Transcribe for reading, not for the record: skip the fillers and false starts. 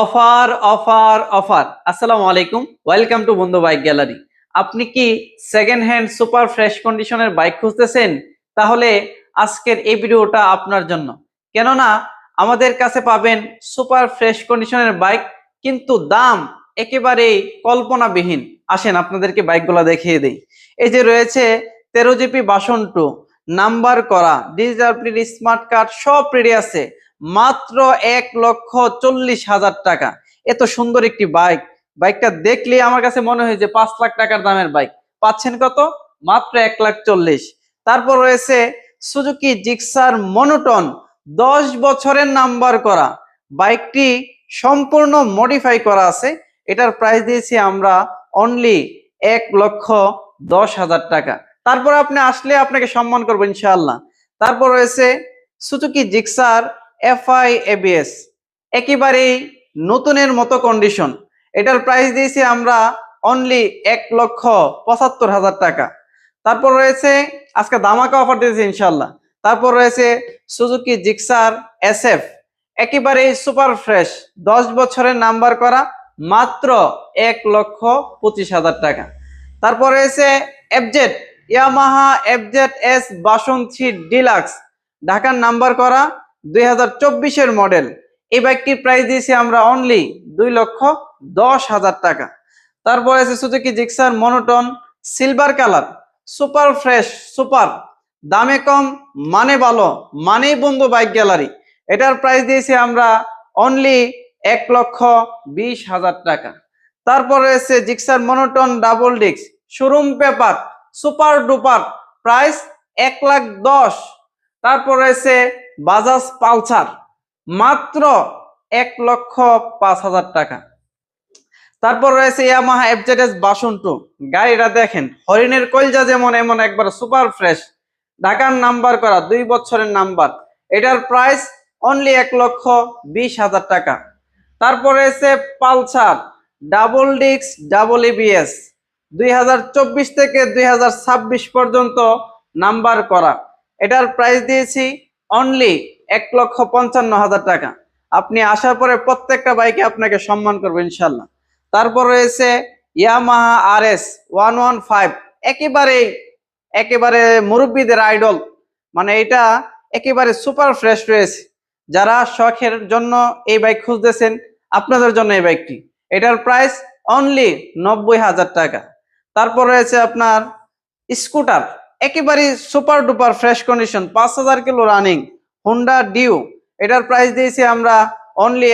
Offer offer offer. আসসালামু আলাইকুম, welcome to বন্ধু বাইক গ্যালারি। আপনি কি সেকেন্ড হ্যান্ড সুপার ফ্রেশ কন্ডিশনের বাইক খুঁজতেছেন? তাহলে আজকের এই ভিডিওটা আপনার জন্য। কেননা আমাদের কাছে পাবেন সুপার ফ্রেশ কন্ডিশনের বাইক, কিন্তু দাম একেবারেই কল্পনাবিহীন। আসেন আপনাদেরকে বাইকগুলো দেখিয়ে দেই। এই যে রয়েছে 13 জিপি ভার্সন 2, নাম্বার করা, ডিজিটাল প্রিন্ট, স্মার্ট কার্ড সব রেডি আছে, মাত্র 1,40,000 টাকা। এত সুন্দর একটি বাইক, বাইকটা দেখলে আমার কাছে মনে হয় যে 5 লাখ টাকার দামের বাইক পাচ্ছেন কত? মাত্র 1,40,000। তারপর রয়েছে সুজুকি জিক্সার মনোটন, 10 বছরের নাম্বার করা বাইকটি, সম্পূর্ণ মডিফাই করা আছে। এটার প্রাইস দিয়েছি আমরা অনলি 1,10,000 টাকা। তারপর আপনি আসলে আপনাকে সম্মান করবো ইনশাআল্লাহ। তারপর রয়েছে সুজুকি জিক্সার এফআই এবিএস, একেবারেই নতুনের মতো কন্ডিশন। এটার প্রাইস দিয়েছি আমরা অনলি 1,75,000 টাকা। তারপর রয়েছে আজকে ধামাকা অফার দিয়েছি ইনশাল্লাহ। তারপর রয়েছে সুজুকি জিক্সার এসএফ, একেবারেই সুপার ফ্রেশ, 10 বছরের নাম্বার করা, মাত্র 1,25,000 টাকা। তারপর রয়েছে FZ, Yamaha FZ S version 3 deluxe, ঢাকার নাম্বার করা, 2024-এর মডেল। এই বাইকটির প্রাইস দিয়েছি আমরা অনলি 2,10,000 টাকা। তারপর আছে Suzuki Gixxer monotone silver colour, super fresh, super, দামে কম মানে ভালো, মানেই বন্ধু বাইক গ্যালারি। এটার প্রাইস দিয়েছি আমরা অনলি 1,20,000 টাকা। তারপর রয়েছে Gixxer monotone double disc, showroom paper, super duper, price 1,10,000। তারপর রয়েছে বাজাজ পালসার, মাত্র 1,05,000 টাকা। তারপর রয়েছে ইয়ামাহা এফজেডএস ভার্সন 2, গাড়িটা দেখেন, হরিণের কলজা যেমন এমন, একবার সুপার ফ্রেশ, ঢাকার নাম্বার করা, 2 বছরের নাম্বার। এটার প্রাইস অনলি 1,20,000 টাকা। তারপর রয়েছে Pulsar double disc double ABS, 2024 থেকে 2026 পর্যন্ত নাম্বার করা। এটার প্রাইস দিয়েছি অনলি 1,55,000 টাকা। আপনি আসার পরে প্রত্যেকটা বাইকে আপনাকে সম্মান করবো ইনশাল্লাহ। তারপর রয়েছে ইয়ামাহা আরএস 115, একেবারে একেবারে মুরব্বীদের আইডল, মানে এটা একেবারে সুপার ফ্রেশ রয়েছে। যারা শখের জন্য এই বাইক খুঁজতেছেন, আপনাদের জন্য এই বাইকটি। এটার প্রাইস অনলি 90,000 টাকা। তারপর রয়েছে আপনার স্কুটার, একেবারে super duper fresh condition, 5,000 kilo running, Honda Dio. এটার প্রাইস দিয়েছি আমরা অনলি